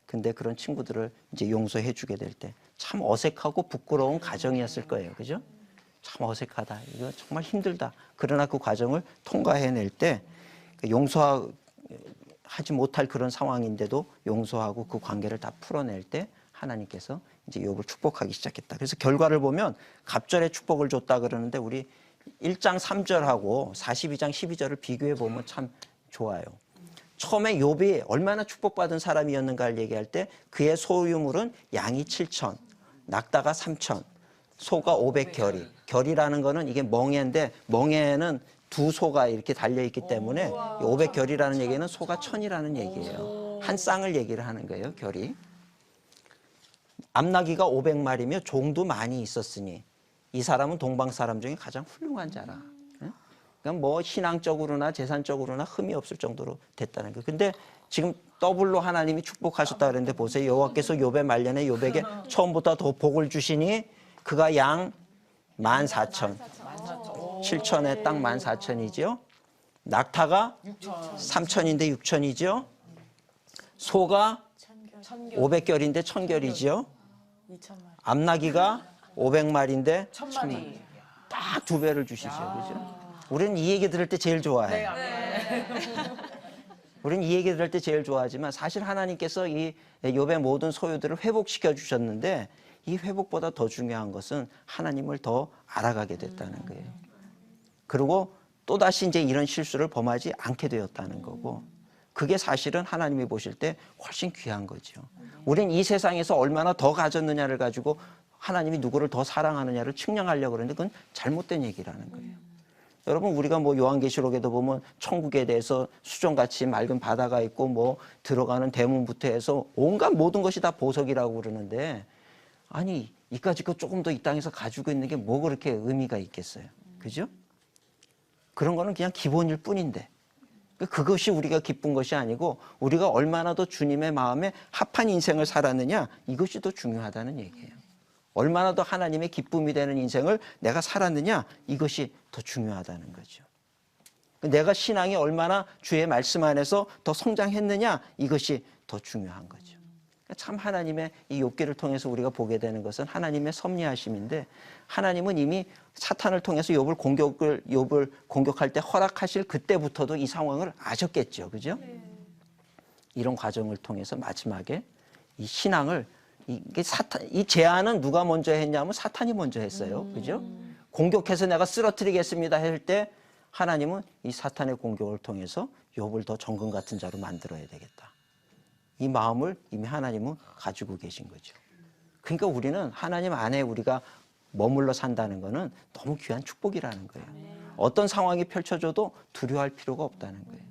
근데 그런 친구들을 이제 용서해 주게 될 때 참 어색하고 부끄러운 과정이었을 거예요. 그죠? 참 어색하다. 이거 정말 힘들다. 그러나 그 과정을 통과해낼 때 용서하지 못할 그런 상황인데도 용서하고 그 관계를 다 풀어낼 때 하나님께서 이제 욥을 축복하기 시작했다. 그래서 결과를 보면 갑절의 축복을 줬다 그러는데 우리 1장 3절하고 42장 12절을 비교해 보면 참 좋아요. 처음에 욥이 얼마나 축복받은 사람이었는가를 얘기할 때 그의 소유물은 양이 7천, 낙타가 3천, 소가 500결이. 결이라는 거는 이게 멍에인데 멍에는 2소가 이렇게 달려있기 때문에 500결이라는 얘기는 소가 1000이라는 얘기예요. 한 쌍을 얘기를 하는 거예요. 결이. 암나귀가 500마리며 종도 많이 있었으니 이 사람은 동방 사람 중에 가장 훌륭한 자라. 그러니까 그러니까 뭐 신앙적으로나 재산적으로나 흠이 없을 정도로 됐다는 거예요. 근데 지금 더블로 하나님이 축복하셨다 그랬는데 보세요. 여호와께서 욥의 말년에 욥에게 처음부터 더 복을 주시니 그가 양 14,000, 7천에 딱 14,000이죠. 낙타가 3천인데 6천이죠. 소가 500결인데 1000결이죠. 암나기가 500마리인데 1000마리. 딱 2배를 주시죠. 그죠? 우리는 이 얘기 들을 때 제일 좋아해요. 우리는 이 얘기 들을 때 제일 좋아하지만 사실 하나님께서 이 욥의 모든 소유들을 회복시켜 주셨는데 이 회복보다 더 중요한 것은 하나님을 더 알아가게 됐다는 거예요. 그리고 또다시 이제 이런 실수를 범하지 않게 되었다는 거고 그게 사실은 하나님이 보실 때 훨씬 귀한 거죠. 우린 이 세상에서 얼마나 더 가졌느냐를 가지고 하나님이 누구를 더 사랑하느냐를 측량하려고 그러는데 그건 잘못된 얘기라는 거예요. 여러분 우리가 뭐 요한계시록에도 보면 천국에 대해서 수정같이 맑은 바다가 있고 뭐 들어가는 대문부터 해서 온갖 모든 것이 다 보석이라고 그러는데 아니 이까짓 거 조금 더 이 땅에서 가지고 있는 게 뭐 그렇게 의미가 있겠어요. 그죠? 그런 거는 그냥 기본일 뿐인데 그것이 우리가 기쁜 것이 아니고 우리가 얼마나 더 주님의 마음에 합한 인생을 살았느냐 이것이 더 중요하다는 얘기예요. 얼마나 더 하나님의 기쁨이 되는 인생을 내가 살았느냐 이것이 더 중요하다는 거죠. 내가 신앙이 얼마나 주의 말씀 안에서 더 성장했느냐 이것이 더 중요한 거죠. 참 하나님의 이 욥기를 통해서 우리가 보게 되는 것은 하나님의 섭리하심인데 하나님은 이미 사탄을 통해서 욥을 공격할 때 허락하실 그때부터도 이 상황을 아셨겠죠. 그죠? 이런 과정을 통해서 마지막에 이 신앙을 이 제안은 누가 먼저 했냐면 사탄이 먼저 했어요. 그죠? 공격해서 내가 쓰러뜨리겠습니다 할 때 하나님은 이 사탄의 공격을 통해서 욥을 더 정금 같은 자로 만들어야 되겠다. 이 마음을 이미 하나님은 가지고 계신 거죠. 그러니까 우리는 하나님 안에 우리가 머물러 산다는 것은 너무 귀한 축복이라는 거예요. 어떤 상황이 펼쳐져도 두려워할 필요가 없다는 거예요.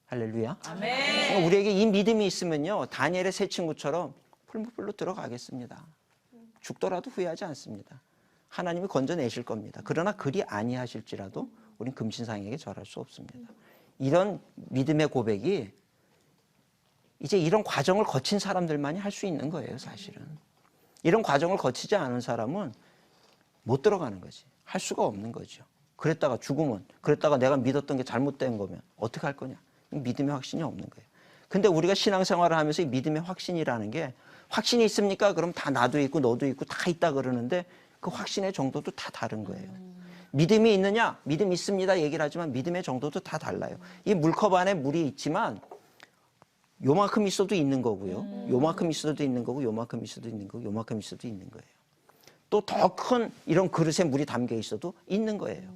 할렐루야. 그러니까 우리에게 이 믿음이 있으면요. 다니엘의 세 친구처럼 풀무불로 들어가겠습니다. 죽더라도 후회하지 않습니다. 하나님이 건져내실 겁니다. 그러나 그리 아니하실지라도 우린 금신상에게 절할 수 없습니다. 이런 믿음의 고백이 이제 이런 과정을 거친 사람들만이 할 수 있는 거예요, 사실은. 이런 과정을 거치지 않은 사람은 못 들어가는 거지. 할 수가 없는 거죠. 그랬다가 죽으면, 그랬다가 내가 믿었던 게 잘못된 거면 어떻게 할 거냐? 믿음의 확신이 없는 거예요. 근데 우리가 신앙생활을 하면서 이 믿음의 확신이라는 게 확신이 있습니까? 그럼 다 나도 있고 너도 있고 다 있다 그러는데 그 확신의 정도도 다 다른 거예요. 믿음이 있느냐? 믿음 있습니다 얘기를 하지만 믿음의 정도도 다 달라요. 이 물컵 안에 물이 있지만 요만큼 있어도 있는 거고요. 요만큼 있어도 있는 거고 요만큼 있어도 있는 거고 요만큼 있어도 있는 거예요. 또 더 큰 이런 그릇에 물이 담겨 있어도 있는 거예요.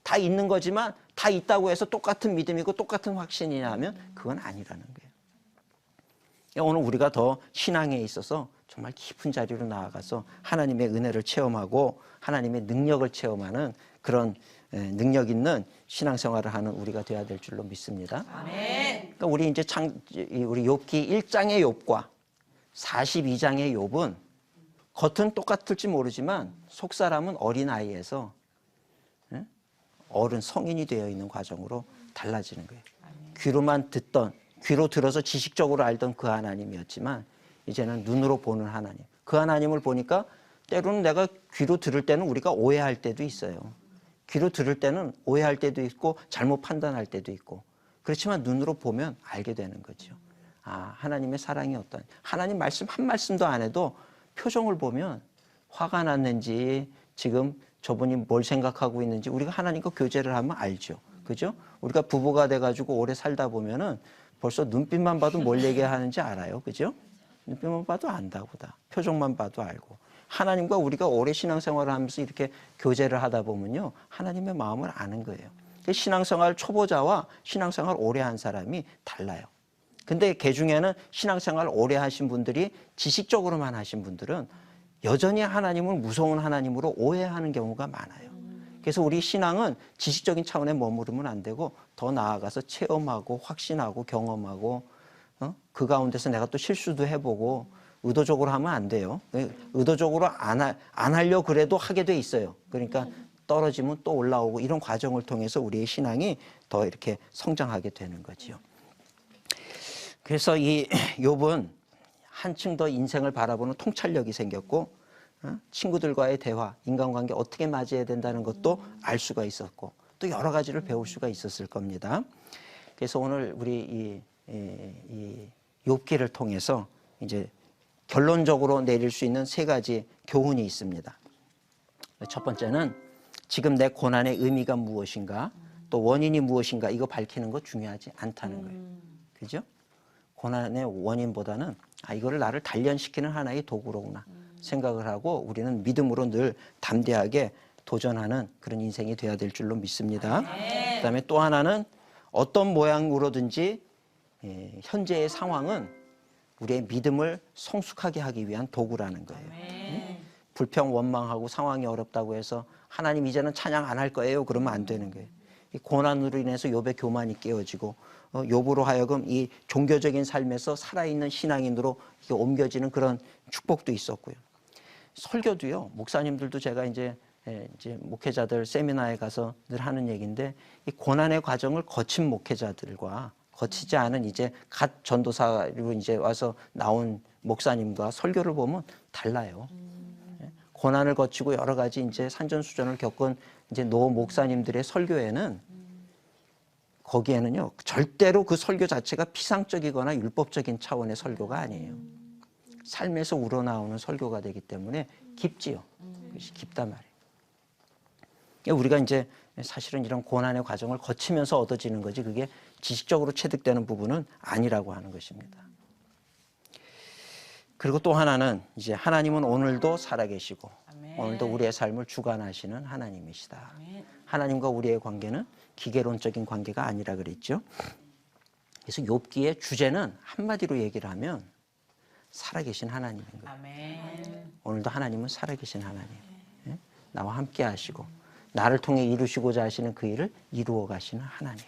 다 있는 거지만 다 있다고 해서 똑같은 믿음이고 똑같은 확신이냐 하면 그건 아니라는 거예요. 오늘 우리가 더 신앙에 있어서 정말 깊은 자리로 나아가서 하나님의 은혜를 체험하고 하나님의 능력을 체험하는 그런 능력 있는 신앙생활을 하는 우리가 되어야 될 줄로 믿습니다. 아멘. 그러니까 우리 이제 우리 욥기 1장의 욥과 42장의 욥은 겉은 똑같을지 모르지만 속 사람은 어린 아이에서 어른 성인이 되어 있는 과정으로 달라지는 거예요. 귀로만 듣던 귀로 들어서 지식적으로 알던 그 하나님이었지만 이제는 눈으로 보는 하나님. 그 하나님을 보니까 때로는 내가 귀로 들을 때는 우리가 오해할 때도 있어요. 귀로 들을 때는 오해할 때도 있고 잘못 판단할 때도 있고 그렇지만 눈으로 보면 알게 되는 거죠. 아, 하나님의 사랑이 어떤 하나님 말씀 한 말씀도 안 해도 표정을 보면 화가 났는지 지금 저분이 뭘 생각하고 있는지 우리가 하나님과 교제를 하면 알죠. 그죠? 우리가 부부가 돼가지고 오래 살다 보면은 벌써 눈빛만 봐도 뭘 얘기하는지 알아요. 그죠? 눈빛만 봐도 안다고 다. 표정만 봐도 알고. 하나님과 우리가 오래 신앙생활을 하면서 이렇게 교제를 하다 보면요. 하나님의 마음을 아는 거예요. 신앙생활 초보자와 신앙생활 오래 한 사람이 달라요. 근데 그 중에는 신앙생활 오래 하신 분들이 지식적으로만 하신 분들은 여전히 하나님을 무서운 하나님으로 오해하는 경우가 많아요. 그래서 우리 신앙은 지식적인 차원에 머무르면 안 되고 더 나아가서 체험하고 확신하고 경험하고 그 가운데서 내가 또 실수도 해보고 의도적으로 하면 안 돼요. 의도적으로 안 하려고 그래도 하게 돼 있어요. 그러니까 떨어지면 또 올라오고 이런 과정을 통해서 우리의 신앙이 더 이렇게 성장하게 되는 거지요. 그래서 이 욥은 한층 더 인생을 바라보는 통찰력이 생겼고 친구들과의 대화, 인간관계 어떻게 맞이해야 된다는 것도 알 수가 있었고 또 여러 가지를 배울 수가 있었을 겁니다. 그래서 오늘 우리 이 욥기를 통해서 이제 결론적으로 내릴 수 있는 3가지 교훈이 있습니다. 첫 번째는 지금 내 고난의 의미가 무엇인가, 또 원인이 무엇인가 이거 밝히는 거 중요하지 않다는 거예요. 그죠? 고난의 원인보다는 이거를 나를 단련시키는 하나의 도구로구나 생각을 하고 우리는 믿음으로 늘 담대하게 도전하는 그런 인생이 돼야 될 줄로 믿습니다. 그다음에 또 하나는 어떤 모양으로든지 현재의 상황은 우리의 믿음을 성숙하게 하기 위한 도구라는 거예요. 불평, 원망하고 상황이 어렵다고 해서 하나님 이제는 찬양 안 할 거예요. 그러면 안 되는 거예요. 이 고난으로 인해서 욥의 교만이 깨어지고 욥으로 하여금 이 종교적인 삶에서 살아있는 신앙인으로 옮겨지는 그런 축복도 있었고요. 설교도요. 목사님들도 제가 이제 목회자들 세미나에 가서 늘 하는 얘기인데 이 고난의 과정을 거친 목회자들과 거치지 않은 이제 갓 전도사로 이제 와서 나온 목사님과 설교를 보면 달라요. 고난을 거치고 여러 가지 이제 산전수전을 겪은 이제 노 목사님들의 설교에는 거기에는요 절대로 그 설교 자체가 피상적이거나 율법적인 차원의 설교가 아니에요. 삶에서 우러나오는 설교가 되기 때문에 깊지요. 그것이 깊단 말이에요. 우리가 이제 사실은 이런 고난의 과정을 거치면서 얻어지는 거지 그게 지식적으로 체득되는 부분은 아니라고 하는 것입니다. 그리고 또 하나는 이제 하나님은 오늘도 살아계시고 오늘도 우리의 삶을 주관하시는 하나님이시다. 하나님과 우리의 관계는 기계론적인 관계가 아니라 그랬죠. 그래서 욥기의 주제는 한마디로 얘기를 하면 살아계신 하나님인 거예요. 오늘도 하나님은 살아계신 하나님. 나와 함께 하시고 나를 통해 이루시고자 하시는 그 일을 이루어 가시는 하나님.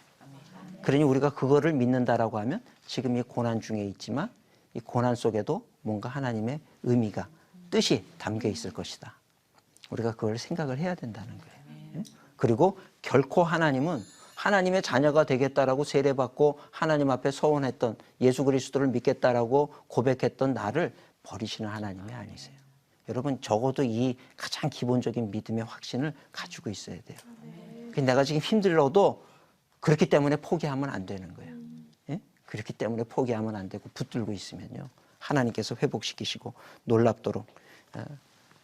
그러니 우리가 그거를 믿는다라고 하면 지금 이 고난 중에 있지만 이 고난 속에도 뭔가 하나님의 의미가 뜻이 담겨 있을 것이다. 우리가 그걸 생각을 해야 된다는 거예요. 그리고 결코 하나님은 하나님의 자녀가 되겠다라고 세례받고 하나님 앞에 서원했던 예수 그리스도를 믿겠다라고 고백했던 나를 버리시는 하나님이 아니세요. 여러분 적어도 이 가장 기본적인 믿음의 확신을 가지고 있어야 돼요. 내가 지금 힘들어도 그렇기 때문에 포기하면 안 되는 거예요. 그렇기 때문에 포기하면 안 되고 붙들고 있으면요. 하나님께서 회복시키시고 놀랍도록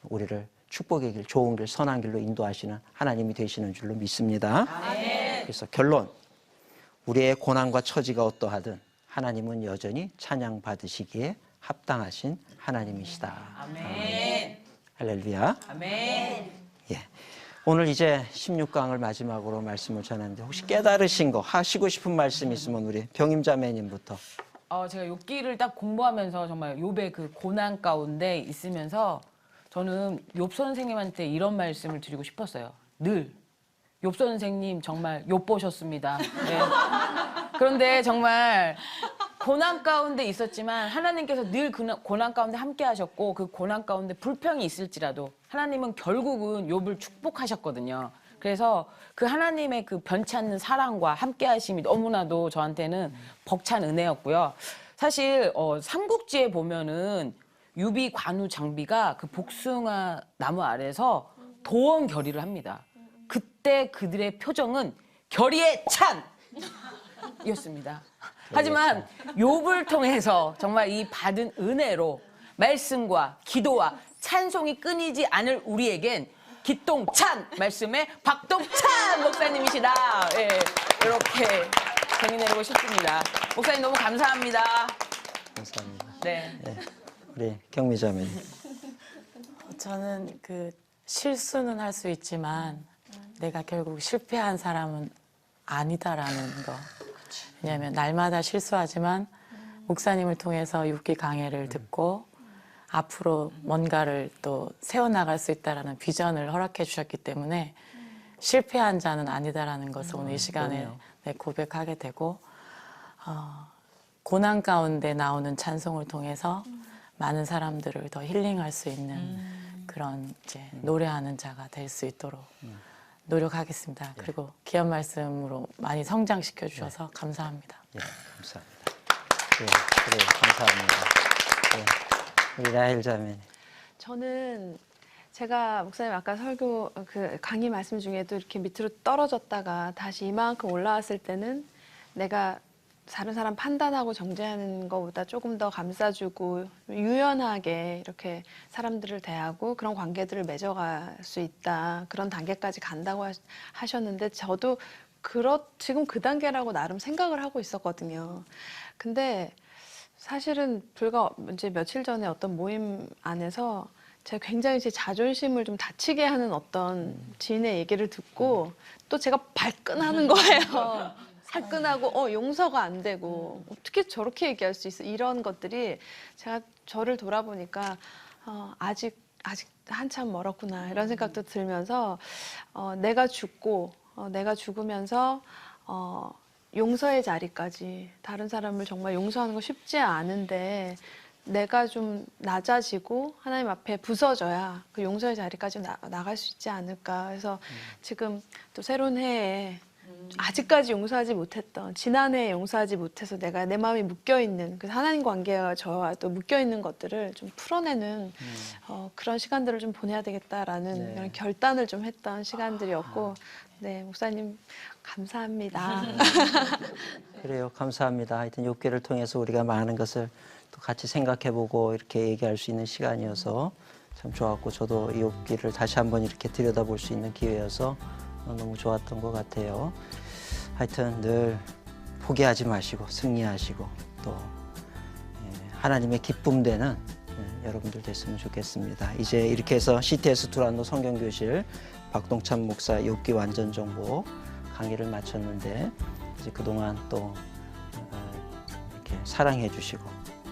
우리를 축복의 길, 좋은 길, 선한 길로 인도하시는 하나님이 되시는 줄로 믿습니다. 그래서 결론, 우리의 고난과 처지가 어떠하든 하나님은 여전히 찬양 받으시기에 합당하신 하나님이시다. 아멘. 할렐루야. 아멘. 예. 오늘 이제 16강을 마지막으로 말씀을 전하는데 혹시 깨달으신 거 하시고 싶은 말씀 있으면 우리 병임자매님부터. 제가 욥기를 딱 공부하면서 정말 욥의 그 고난 가운데 있으면서 저는 욥 선생님한테 이런 말씀을 드리고 싶었어요. 늘 욥 선생님 정말 욥 보셨습니다. 네. 그런데 정말 고난 가운데 있었지만 하나님께서 늘 그 고난 가운데 함께 하셨고 그 고난 가운데 불평이 있을지라도 하나님은 결국은 욥을 축복하셨거든요. 그래서 그 하나님의 그 변치 않는 사랑과 함께 하심이 너무나도 저한테는 벅찬 은혜였고요. 사실 삼국지에 보면은 유비, 관우, 장비가 그 복숭아 나무 아래서 도원 결의를 합니다. 그때 그들의 표정은 결의의 찬! 이었습니다. 하지만 욥을 통해서 정말 이 받은 은혜로 말씀과 기도와 찬송이 끊이지 않을 우리에겐 기똥찬 말씀의 박동찬 목사님이시다. 예, 이렇게 정의 내리고 싶습니다. 목사님 너무 감사합니다. 감사합니다. 네. 네. 우리 경미자매님. 저는 그 실수는 할 수 있지만 내가 결국 실패한 사람은 아니다라는 거. 왜냐하면 날마다 실수하지만 목사님을 통해서 욥기 강해를 듣고 앞으로 뭔가를 또 세워나갈 수 있다라는 비전을 허락해 주셨기 때문에 실패한 자는 아니다라는 것을 오늘 이 시간에 고백하게 되고 고난 가운데 나오는 찬송을 통해서 많은 사람들을 더 힐링할 수 있는 그런 이제 노래하는 자가 될 수 있도록 노력하겠습니다. 그리고 귀한 말씀으로 많이 성장시켜 주셔서 감사합니다. 예, 감사합니다. 예, 그래요. 감사합니다. 예, 우리 라헬 자매님. 저는 제가 목사님 아까 설교 그 강의 말씀 중에도 이렇게 밑으로 떨어졌다가 다시 이만큼 올라왔을 때는 내가 다른 사람 판단하고 정죄하는 것보다 조금 더 감싸주고 유연하게 이렇게 사람들을 대하고 그런 관계들을 맺어갈 수 있다. 그런 단계까지 간다고 하셨는데 저도 지금 그 단계라고 나름 생각을 하고 있었거든요. 근데 사실은 불과 이제 며칠 전에 어떤 모임 안에서 제가 굉장히 제 자존심을 좀 다치게 하는 어떤 지인의 얘기를 듣고 또 제가 발끈하는 거예요. 발끈하고 용서가 안 되고 어떻게 저렇게 얘기할 수 있어 이런 것들이 제가 저를 돌아보니까 아직 한참 멀었구나 이런 생각도 들면서 내가 죽으면서 용서의 자리까지 다른 사람을 정말 용서하는 거 쉽지 않은데 내가 좀 낮아지고 하나님 앞에 부서져야 그 용서의 자리까지 나갈 수 있지 않을까. 그래서 지금 또 새로운 해에 아직까지 용서하지 못했던 지난해에 용서하지 못해서 내가 내 마음이 묶여있는 그 하나님 관계와 저와 또 묶여있는 것들을 좀 풀어내는 그런 시간들을 좀 보내야 되겠다라는 네. 그런 결단을 좀 했던 시간들이었고 네 목사님 감사합니다. 그래요. 감사합니다. 하여튼 욥기를 통해서 우리가 많은 것을 또 같이 생각해보고 이렇게 얘기할 수 있는 시간이어서 참 좋았고 저도 이 욥기를 다시 한번 이렇게 들여다볼 수 있는 기회여서 너무 좋았던 것 같아요. 하여튼 늘 포기하지 마시고 승리하시고 또 하나님의 기쁨 되는 여러분들 됐으면 좋겠습니다. 이제 이렇게 해서 CTS 두란노 성경교실 박동찬 목사 욥기 완전 정복 강의를 마쳤는데 이제 그동안 또 이렇게 사랑해 주시고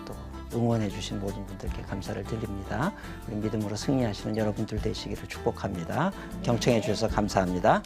또 응원해 주신 모든 분들께 감사를 드립니다. 우리 믿음으로 승리하시는 여러분들 되시기를 축복합니다. 경청해 주셔서 감사합니다.